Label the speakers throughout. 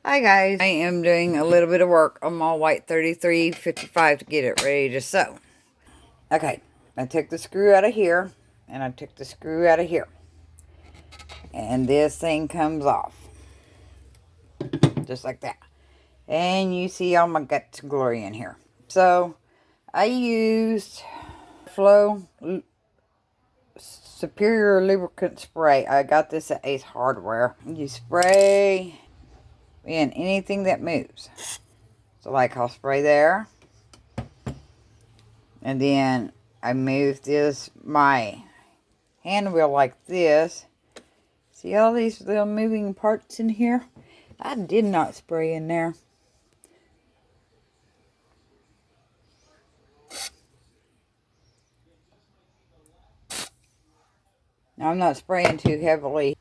Speaker 1: Hi guys, I am doing a little bit of work on my white 3355 to get it ready to sew. Okay, I took the screw out of here and I took the screw out of here. And this thing comes off. Just like that. And you see all my guts and glory in here. So, I used Flow Superior Lubricant Spray. I got this at Ace Hardware. You spray in anything that moves. So like I'll spray there. And then I move my hand wheel like this. See all these little moving parts in here? I did not spray in there. Now, I'm not spraying too heavily.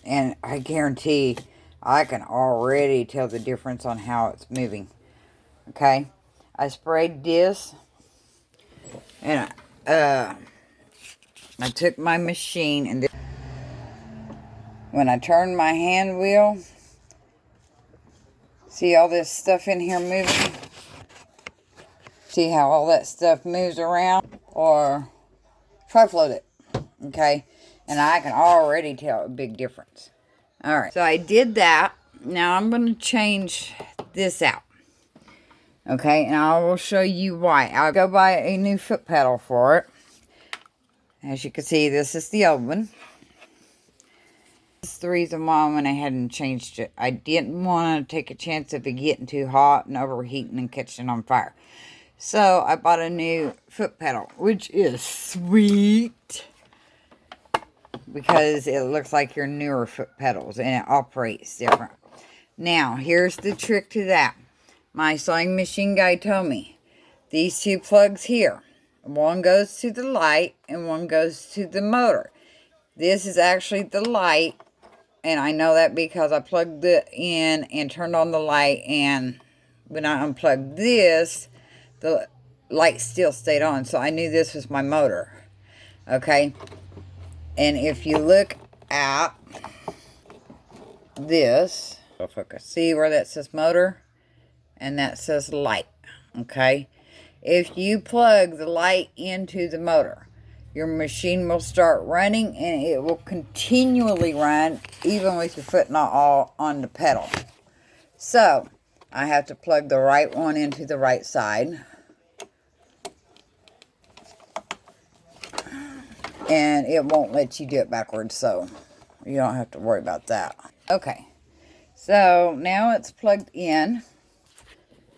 Speaker 1: And I guarantee I can already tell the difference on how it's moving. Okay? I sprayed this. And I took my machine and when I turned my hand wheel, see all this stuff in here moving? See how all that stuff moves around? Or tri-float it. Okay? And I can already tell a big difference. Alright, so I did that. Now I'm going to change this out. Okay, and I will show you why. I'll go buy a new foot pedal for it. As you can see, this is the old one. This is the reason why I went ahead and changed it. I didn't want to take a chance of it getting too hot and overheating and catching on fire. So I bought a new foot pedal, which is sweet. Because it looks like your newer foot pedals and it operates different. Now, here's the trick to that. My sewing machine guy told me these two plugs here, one goes to the light and one goes to the motor. This is actually the light, and I know that because I plugged it in and turned on the light, and when I unplugged this, the light still stayed on, so I knew this was my motor. Okay? And if you look at this, focus. See where that says motor? And that says light. Okay? If you plug the light into the motor, your machine will start running and it will continually run even with your foot not all on the pedal. So, I have to plug the right one into the right side. And it won't let you do it backwards, so you don't have to worry about that. Okay, so now it's plugged in.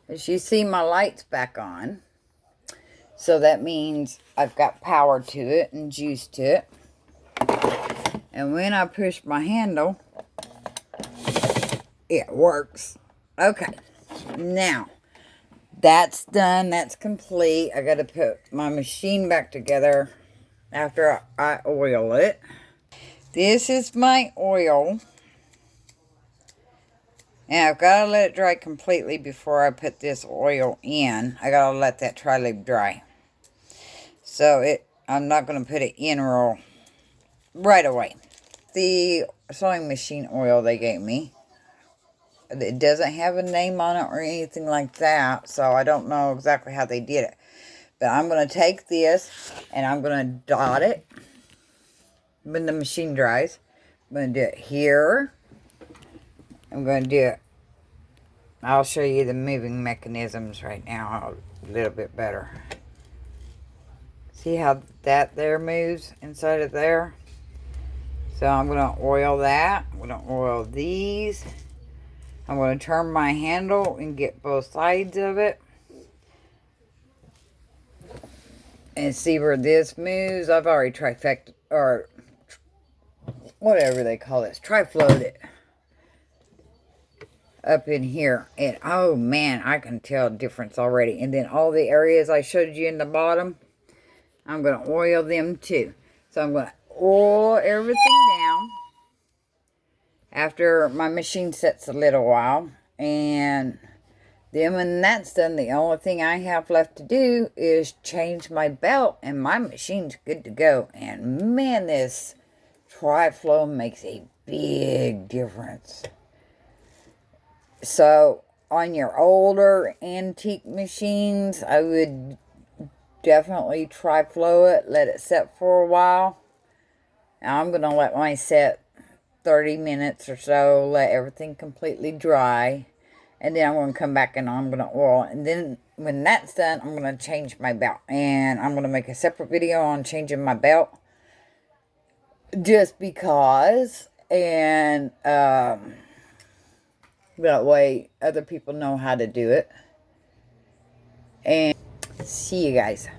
Speaker 1: As you see, my light's back on. So that means I've got power to it and juice to it. And when I push my handle, it works. Okay, now that's done. That's complete. I got to put my machine back together after I oil it. This is my oil. And I've got to let it dry completely before I put this oil in. I got to let that tri-lube dry. So I'm not going to put it in right away. The sewing machine oil they gave me, it doesn't have a name on it or anything like that. So I don't know exactly how they did it. But I'm going to take this and I'm going to dot it when the machine dries. I'm going to do it here. I'm going to do it. I'll show you the moving mechanisms right now a little bit better. See how that there moves inside of there? So I'm going to oil that. I'm going to oil these. I'm going to turn my handle and get both sides of it. And see where this moves. I've already trifecta, or whatever they call this, tri-float it up in here. And oh man, I can tell a difference already. And then all the areas I showed you in the bottom, I'm going to oil them too. So I'm going to oil everything down after my machine sets a little while. And then when that's done, the only thing I have left to do is change my belt and my machine's good to go. And man, this Tri-flow makes a big difference. So, on your older antique machines, I would definitely tri-flow it. Let it set for a while. Now, I'm going to let mine set 30 minutes or so. Let everything completely dry. And then I'm going to come back and I'm going to oil. And then when that's done, I'm going to change my belt. And I'm going to make a separate video on changing my belt. Just because. And that way other people know how to do it. And see you guys.